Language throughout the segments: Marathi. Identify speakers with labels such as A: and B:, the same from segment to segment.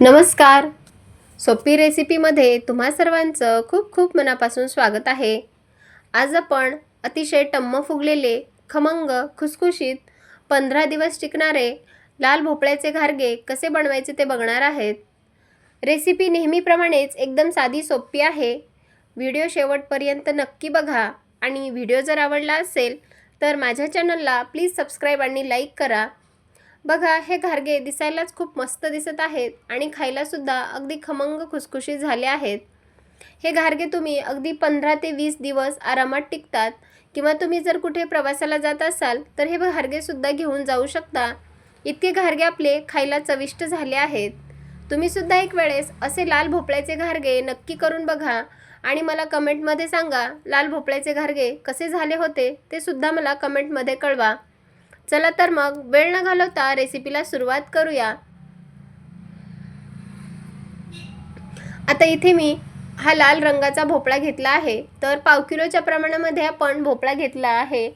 A: नमस्कार. सोपी रेसिपीमध्ये तुम्हा सर्वांचं खूप खूप मनापासून स्वागत आहे. आज आपण अतिशय टम्म फुगलेले, खमंग, खुसखुशीत 15 दिवस टिकणारे लाल भोपळ्याचे घारगे कसे बनवायचे ते बघणार आहेत. रेसिपी नेहमीप्रमाणेच एकदम साधी सोपी आहे. व्हिडिओ शेवटपर्यंत नक्की बघा आणि व्हिडिओ जर आवडला असेल तर माझ्या चॅनलला प्लीज सबस्क्राईब आणि लाईक करा. बघा, हे घारगे दिसायलाच खूप मस्त दिसत आहेत आणि खायलासुद्धा अगदी खमंग खुसखुशीत झाले आहेत. हे घारगे तुम्ही अगदी 15 ते 20 दिवस आरामात टिकतात किंवा तुम्ही जर कुठे प्रवासाला जात असाल तर हे घारगेसुद्धा घेऊन जाऊ शकता. इतके घारगे आपले खायला चविष्ट झाले आहेत. तुम्हीसुद्धा एक वेळेस असे लाल भोपळ्याचे घारगे नक्की करून बघा आणि मला कमेंटमध्ये सांगा लाल भोपळ्याचे घारगे कसे झाले होते ते सुद्धा मला कमेंटमध्ये कळवा. चला तर मग वेळ न घालवता रेसिपीला सुरुवात करूया. आता इथे मी हा लाल रंगाचा भोपळा घेतला आहे. तर 1/2 किलोच्या प्रमाणामध्ये आपण भोपळा घेतला आहे.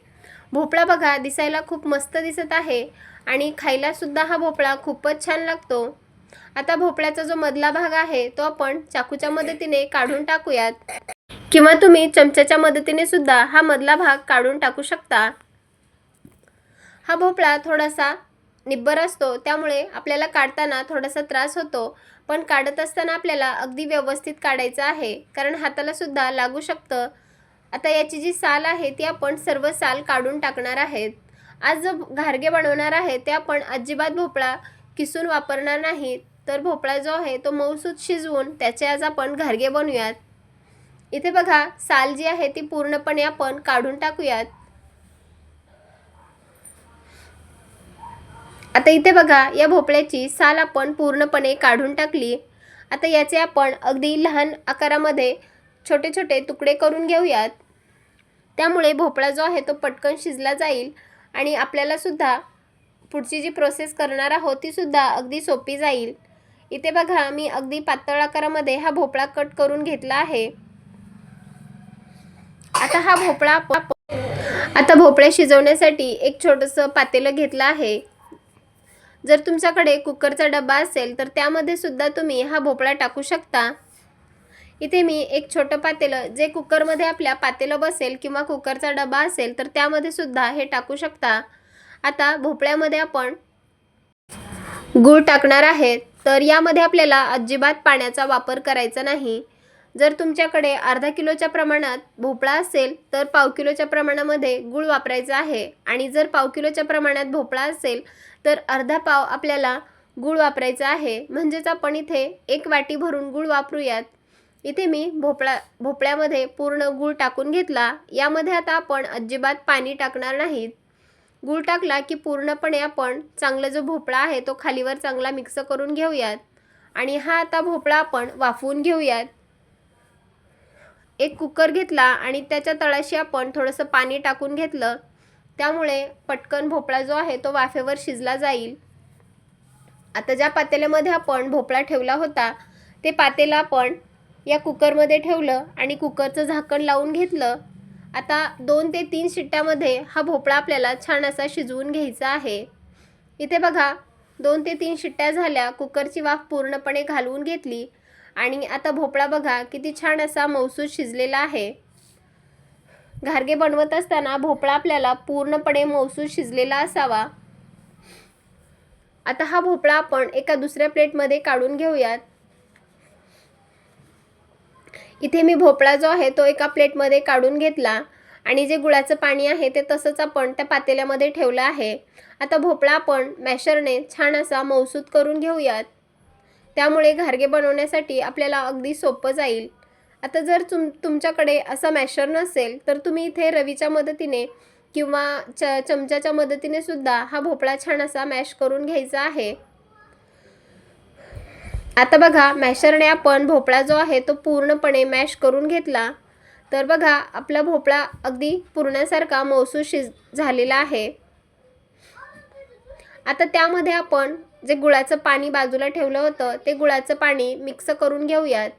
A: भोपळा बघा दिसायला खूप मस्त दिसत आहे आणि खायला सुद्धा हा भोपळा खूपच छान लागतो. आता भोपळ्याचा जो मधला भाग आहे तो आपण चाकूच्या मदतीने काढून टाकूयात किंवा तुम्ही चमच्याच्या मदतीने सुद्धा हा मधला भाग काढून टाकू शकता. हा भोपळा थोडासा निब्बर असतो त्यामुळे आपल्याला काढताना थोडासा त्रास होतो, पण काढत असताना आपल्याला अगदी व्यवस्थित काढायचं आहे कारण हाताला सुद्धा लागू शकतं. आता याची जी साल आहे ती आपण सर्व साल काढून टाकणार आहेत. आज जो घारगे बनवणार आहे ते आपण अजिबात भोपळा किसून वापरणार नाही, तर भोपळा जो आहे तो मऊसूत शिजवून त्याचे आज आपण घारगे बनवूयात. इथे बघा साल जी आहे ती पूर्णपणे आपण काढून टाकूयात. आता इथे बघा या भोपळ्याची साल आपण पूर्णपणे काढून टाकली. आता याचे आपण अगदी लहान आकारामध्ये छोटे छोटे तुकडे करून घेऊयात. त्यामुळे भोपळा जो आहे तो पटकन शिजला जाईल आणि आपल्याला सुद्धा पुढची जी प्रोसेस करणार आहोत ती सुद्धा अगदी सोपी जाईल. इथे बघा मी अगदी पातळ आकारामध्ये हा भोपळा कट करून घेतला आहे. आता भोपळे शिजवण्यासाठी एक छोटंसं पातेलं घेतलं आहे. जर तुमच्याकडे कुकरचा डबा असेल तर त्यामध्ये सुद्धा तुम्ही हा भोपळा टाकू शकता. इथे मी एक छोटं पातेलं, जे कुकरमध्ये आपल्या पातेलं बसेल किंवा कुकरचा डबा असेल तर त्यामध्ये सुद्धा हे टाकू शकता. आता भोपळ्यामध्ये आपण गूळ टाकणार आहे. तर यामध्ये आपल्याला अजिबात पाण्याचा वापर करायचा नाही. जर तुमच्याकडे अर्धा किलोच्या प्रमाणात भोपळा असेल तर 1/2 किलोच्या प्रमाणामध्ये गूळ वापरायचा आहे आणि जर 1/2 किलोच्या प्रमाणात भोपळा असेल तर अर्धा पाव आपल्याला गूळ वापरायचा आहे. म्हणजेच आपण इथे 1 वाटी भरून गूळ वापरूयात. इथे मी भोपळ्यामध्ये पूर्ण गूळ टाकून घेतला. यामध्ये आता आपण अजिबात पाणी टाकणार नाहीत. गूळ टाकला की पूर्णपणे आपण चांगला जो भोपळा आहे तो खालीवर चांगला मिक्स करून घेऊयात आणि हा आता भोपळा आपण वाफवून घेऊयात. एक कुकर घेतला आणि त्याच्या तळाशी आपण थोडंसं पाणी टाकून घेतलं, त्यामुळे पटकन भोपळा जो आहे तो वाफेवर शिजला जाईल. आता ज्या पातेल्यामध्ये आपण भोपळा ठेवला होता ते पातेलं आपण या कुकरमध्ये ठेवलं आणि कुकरचं झाकण लावून घेतलं. आता 2 ते 3 शिट्ट्यामध्ये हा भोपळा आपल्याला छान असा शिजवून घ्यायचा आहे. इथे बघा 2 ते 3 शिट्ट्या झाल्या. कुकरची वाफ पूर्णपणे घालवून घेतली आणि आता भोपळा बघा किती छान असा मऊसूत शिजलेला आहे. घारगे बनवत असताना भोपळा आपल्याला पूर्णपणे मऊसूत शिजलेला असावा. आता हा भोपळा आपण एका दुसऱ्या प्लेटमध्ये काढून घेऊयात. इथे मी भोपळा जो आहे तो एका प्लेटमध्ये काढून घेतला आणि जे गुळाचं पाणी आहे ते तसंच आपण त्या पातेल्यामध्ये ठेवलं आहे. आता भोपळा आपण मॅशरने छान असा मऊसूत करून घेऊयात. त्यामुळे घारगे बनवण्यासाठी आपल्याला अगदी सोपं जाईल. आता जर तुमच्याकडे असा मॅशर नसेल तर तुम्ही इथे रवीच्या मदतीने किंवा चमच्याच्या मदतीने सुद्धा हा भोपळा छान असा मॅश करून घ्यायचा आहे. आता बघा मॅशरने आपण भोपळा जो आहे तो पूर्णपणे मॅश करून घेतला. तर बघा आपला भोपळा अगदी पुरण्यासारखा मऊसूत झालेला आहे. आता त्यामध्ये आपण जे गुळाचं पाणी बाजूला ठेवलं होतं ते गुळाचं पाणी मिक्स करून घेऊयात.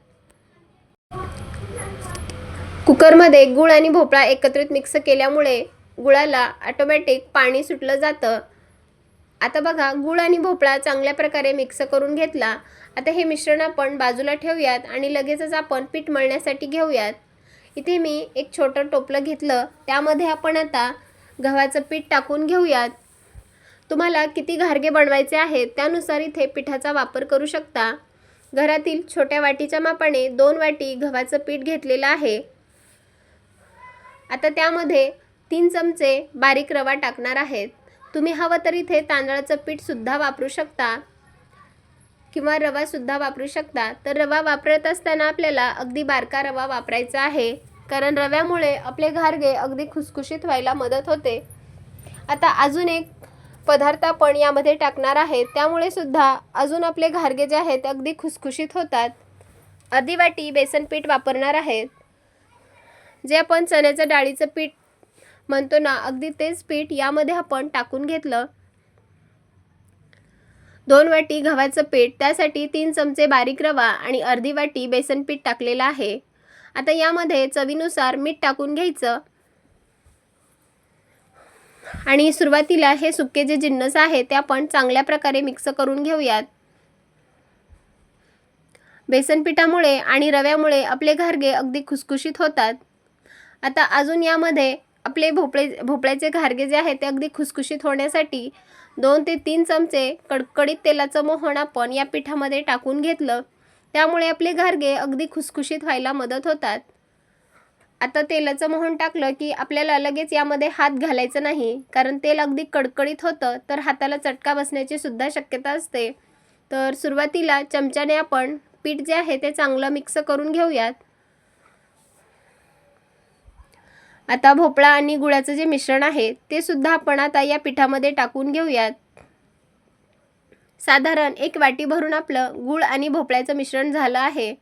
A: कुकरमध्ये गूळ आणि भोपळा एकत्रित मिक्स केल्यामुळे गुळाला ऑटोमॅटिक पाणी सुटलं जातं. आता बघा, गूळ आणि भोपळा चांगल्या प्रकारे मिक्स करून घेतला. आता हे मिश्रण आपण बाजूला ठेवूयात आणि लगेचच आपण पीठ मळण्यासाठी घेऊयात. इथे मी एक छोटं टोपलं घेतलं, त्यामध्ये आपण आता गव्हाचं पीठ टाकून घेऊयात. तुम्हाला किती घारगे बनवायचे आहेत त्यानुसार इथे पिठाचा वापर करू शकता. घरातील छोट्या वाटीच्या मापाने 2 वाटी गव्हाचं पीठ घेतलेलं आहे. आता त्यामध्ये 3 चमचे बारीक रवा टाकणार आहेत. तुम्ही हवं तर इथे तांदळाचं पीठसुद्धा वापरू शकता किंवा रवासुद्धा वापरू शकता. तर रवा वापरत असताना आपल्याला अगदी बारका रवा वापरायचा आहे, कारण रव्यामुळे आपले घारगे अगदी खुसखुशीत व्हायला मदत होते. आता अजून एक पदार्थ आपण यामध्ये टाकणार आहे, त्यामुळे सुद्धा अजून आपले घारगे जे आहेत ते अगदी खुसखुशीत होतात. अर्धी वाटी बेसन पीठ वापरणार आहेत. जे आपण चण्याचं डाळीचं पीठ म्हणतो ना, अगदी तेच पीठ यामध्ये आपण टाकून घेतलं. 2 वाटी गव्हाचं पीठ, त्यासाठी 3 चमचे बारीक रवा आणि अर्धी वाटी बेसन पीठ टाकलेलं आहे. आता यामध्ये चवीनुसार मीठ टाकून घ्यायचं आणि सुरुवातीला हे सुके जे जिन्नस आहे ते आपण चांगल्या प्रकारे मिक्स करून घेऊयात. बेसन पिठामुळे आणि रव्यामुळे आपले घारगे अगदी खुसखुशीत होतात. आता अजून यामध्ये आपले भोपळ्याचे घारगे जे आहेत ते अगदी खुसखुशीत होण्यासाठी 2 ते 3 चमचे कडकडीत तेलाचं मोहन आपण या पिठामध्ये टाकून घेतलं. त्यामुळे आपले घारगे अगदी खुसखुशीत व्हायला मदत होतात. आता तेलाचं मोहन टाकलं की आपल्याला लगेच यामध्ये हात घालायचा नाही, कारण तेल अगदी कडकडीत होतं तर हाताला चटका बसण्याची सुद्धा शक्यता असते. तर सुरुवातीला चमच्याने आपण पीठ जे आहे ते चांगलं मिक्स करून घेऊयात. आता भोपळा आणि गुळाचं जे मिश्रण आहे ते सुद्धा आपण आता या पिठामध्ये टाकून घेऊयात. साधारण 1 वाटी भरून आपलं गूळ आणि भोपळ्याचं मिश्रण झालं आहे.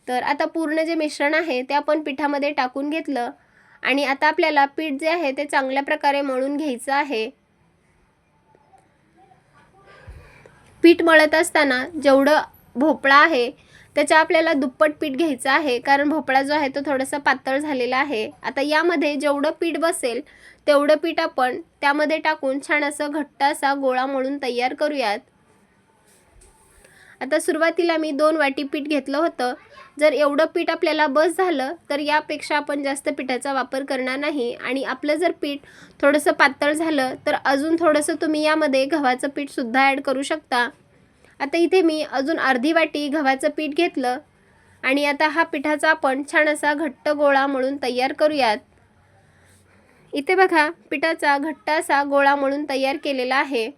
A: तर आता पूर्ण जे मिश्रण आहे ते आपण पिठामध्ये टाकून घेतलं आणि आता आपल्याला पीठ जे आहे ते चांगल्या प्रकारे मळून घ्यायचं आहे. पीठ मळत असताना जेवढं भोपळा आहे त्याच्या आपल्याला दुप्पट पीठ घ्यायचं आहे, कारण भोपळा जो आहे तो थोडासा पातळ झालेला आहे. आता यामध्ये जेवढं पीठ बसेल तेवढं पीठ आपण त्यामध्ये टाकून छान असं घट्ट असा गोळा मळून तयार करूयात. आता सुरुवातीला मी 2 वाटी पीठ घेतलं होतं. जर एवढं पीठ आपल्याला बस झालं तर यापेक्षा आपण जास्त पिठाचा वापर करणार नाही. आणि आपलं जर पीठ थोडंसं पातळ झालं तर अजून थोडंसं तुम्ही यामध्ये गव्हाचं पीठसुद्धा ॲड करू शकता. आता इथे मी अजून अर्धी वाटी गव्हाचं पीठ घेतलं आणि आता हा पिठाचा आपण छान असा घट्ट गोळा मळून तयार करूयात. इथे बघा, पिठाचा घट्ट असा गोळा मळून तयार केलेला आहे.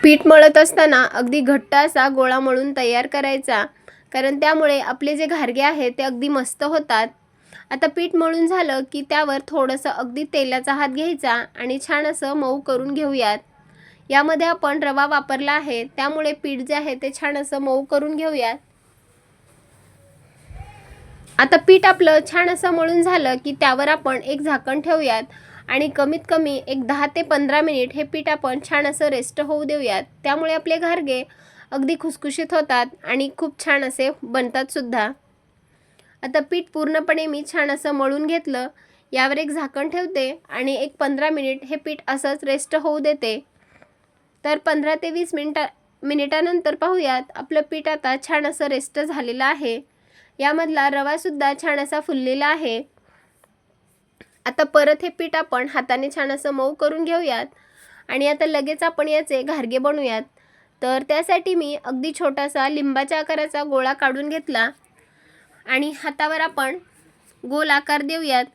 A: पीठ मळत असताना अगदी घट्ट असा गोळा मळून तयार करायचा, कारण त्यामुळे आपले जे घारगे आहेत ते अगदी मस्त होतात. आता पीठ मळून झालं की त्यावर थोडंसं अगदी तेलाचा हात घ्यायचा आणि छान असं मऊ करून घेऊयात. यामध्ये आपण रवा वापरला आहे, त्यामुळे पीठ जे आहे ते छान असं मऊ करून घेऊयात. आता पीठ आपलं छान असं मळून झालं की त्यावर आपण एक झाकण ठेवूयात आणि कमीत कमी एक 10 ते 15 मिनिट हे पीठ आपण छान असं रेस्ट होऊ देऊयात. त्यामुळे आपले घारगे अगदी खुसखुशीत होतात आणि खूप छान असे बनतात सुद्धा. आता पीठ पूर्णपणे मी छान असं मळून घेतलं. यावर एक झाकण ठेवते आणि एक 15 मिनिट हे पीठ असंच रेस्ट होऊ देते. तर 15 ते 20 मिनिटानंतर पाहूयात, आपलं पीठ आता छान असं रेस्ट झालेलं आहे. यामधला रवासुद्धा छान असा फुललेला आहे. आता परत हे पीठ आपण हाताने छान असं मऊ करून घेऊयात आणि आता लगेच आपण याचे घारगे बनवूयात. तर त्यासाठी मी अगदी छोटासा लिंबाच्या आकाराचा गोळा काढून घेतला आणि हातावर आपण गोल आकार देऊयात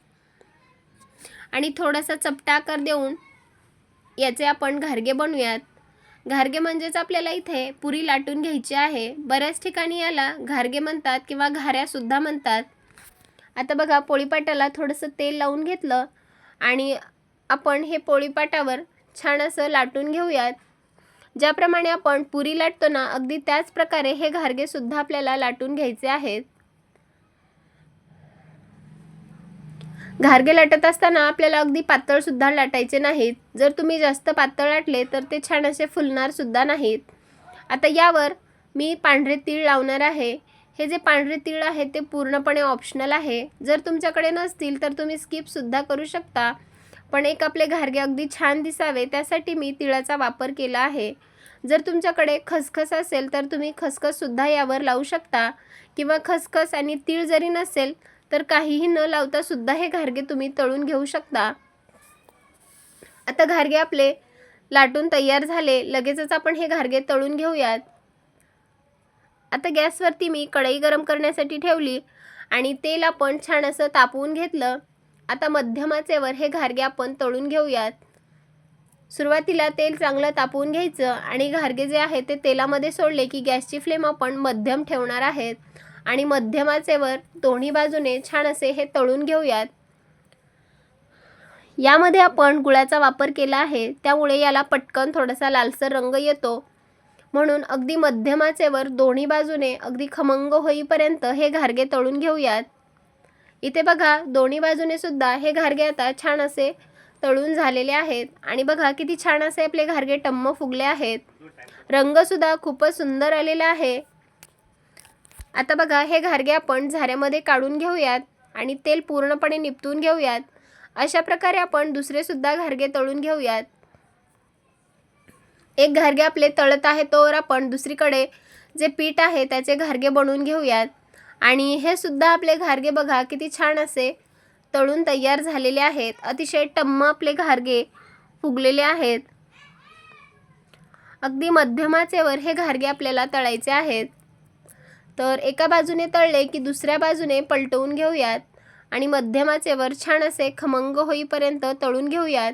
A: आणि थोडासा चपटा आकार देऊन याचे आपण घारगे बनवूयात. घारगे म्हणजेच आपल्याला इथे पुरी लाटून घ्यायची आहे. बऱ्याच ठिकाणी याला घारगे म्हणतात किंवा घाऱ्यासुद्धा म्हणतात. आता बघा, पोळीपाटाला थोडंसं तेल लावून घेतलं आणि आपण हे पोळीपाटावर छान असं लाटून घेऊयात. ज्याप्रमाणे आपण पुरी लाटतो ना, अगदी त्याच प्रकारे हे घारगेसुद्धा आपल्याला लाटून घ्यायचे आहेत. घारगे लाटत असताना आपल्याला अगदी पातळसुद्धा लाटायचे नाहीत. जर तुम्ही जास्त पातळ लाटले तर ते छान असे फुलणार सुद्धा नाहीत. आता यावर मी पांढरे तीळ लावणार आहे. हे जे पांढरे तीळ आहे ते पूर्णपणे ऑप्शनल आहे. जर तुमच्याकडे नसतील तर तुम्ही स्किपसुद्धा करू शकता. पण एक आपले घारगे अगदी छान दिसावे त्यासाठी मी तिळाचा वापर केला आहे. जर तुमच्याकडे खसखस असेल तर तुम्ही खसखससुद्धा यावर लावू शकता किंवा खसखस आणि तीळ जरी नसेल तर काहीही न लावतासुद्धा हे घारगे तुम्ही तळून घेऊ शकता. आता घारगे आपले लाटून तयार झाले. लगेचच आपण हे घारगे तळून घेऊयात. आता गॅसवरती मी कढई गरम करण्यासाठी ठेवली आणि तेल आपण छान असं तापवून घेतलं. आता मध्यम आचेवर हे घारगे आपण तळून घेऊयात. सुरुवातीला तेल चांगलं तापवून घ्यायचं आणि घारगे जे आहे ते तेलामध्ये सोडले की गॅसची फ्लेम आपण मध्यम ठेवणार आहेत आणि मध्यम आचेवर दोन्ही बाजूने छान असे हे तळून घेऊयात. यामध्ये आपण गुळाचा वापर केला आहे त्यामुळे याला पटकन थोडासा लालसर रंग येतो. म्हणून अगदी मध्यम आचेवर दोन्ही बाजूने अगदी खमंग होईपर्यंत हे घारगे तळून घेऊयात. इथे बघा दोन्ही बाजूने सुद्धा हे घारगे आता छान असे तळून झालेले आहेत आणि बघा किती छान असे आपले घारगे टम्म फुगले आहेत. रंगसुद्धा खूपच सुंदर आलेला आहे. आता बघा हे घारगे आपण झाऱ्यामध्ये काढून घेऊयात आणि तेल पूर्णपणे निपटून घेऊयात. अशा प्रकारे आपण दुसरे सुद्धा घारगे तळून घेऊयात. एक घारगे आपले तळत आहे तोवर आपण दुसरीकडे जे पीठ आहे त्याचे घारगे बनवून घेऊयात. आणि हे सुद्धा आपले घारगे बघा किती छान असे तळून तयार झालेले आहेत. अतिशय टम्म आपले घारगे फुगलेले आहेत. अगदी मध्यम आचेवर हे घारगे आपल्याला तळायचे आहेत. तर एका बाजूने तळले की दुसऱ्या बाजूने पलटवून घेऊयात आणि मध्यम आचेवर छान असे खमंग होईपर्यंत तळून घेऊयात.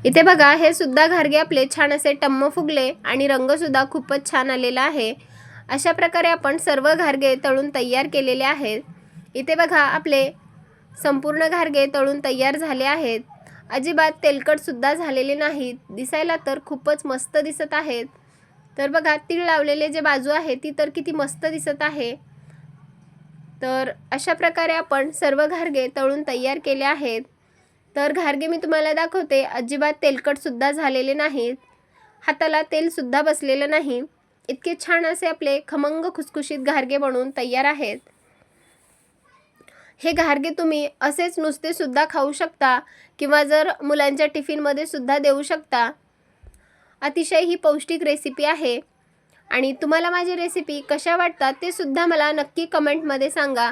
A: इथे बघा हे सुद्धा घारगे आपले छान असे टम्म फुगले आणि रंगसुद्धा खूपच छान आलेला आहे. अशा प्रकारे आपण सर्व घारगे तळून तयार केलेले आहेत. इथे बघा आपले संपूर्ण घारगे तळून तयार झाले आहेत. अजिबात तेलकटसुद्धा झालेले नाहीत. दिसायला तर खूपच मस्त दिसत आहेत. तर बघा तीळ लावलेले जे बाजू आहे ती तर किती मस्त दिसत आहे. तर अशा प्रकारे आपण सर्व घारगे तळून तयार केले आहेत. तर घारगे मी तुम्हाला दाखवते अजिबात तेलकटसुद्धा झालेले नाहीत. हाताला तेलसुद्धा बसलेलं नाही. इतके छान असे आपले खमंग खुसखुशीत घारगे बनवून तयार आहेत. हे घारगे तुम्ही असेच नुसते सुद्धा खाऊ शकता किंवा जर मुलांच्या टिफिनमध्ये सुद्धा देऊ शकता. अतिशय ही पौष्टिक रेसिपी आहे आणि तुम्हाला माझी रेसिपी कशा वाटतात ते सुद्धा मला नक्की कमेंटमध्ये सांगा.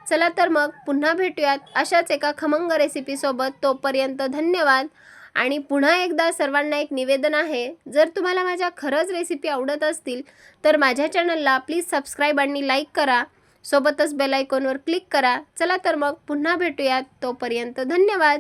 A: चला तर मग पुन्हा भेटूयात अशाच एका खमंग रेसिपीसोबत. तोपर्यंत धन्यवाद. आणि पुन्हा एकदा सर्वांना एक निवेदन आहे, जर तुम्हाला माझ्या खरंच रेसिपी आवडत असतील तर माझ्या चॅनलला प्लीज सबस्क्राईब आणि लाईक करा. सोबतच बेल आयकॉनवर क्लिक करा. चला तर मग पुन्हा भेटूयात. तोपर्यंत धन्यवाद.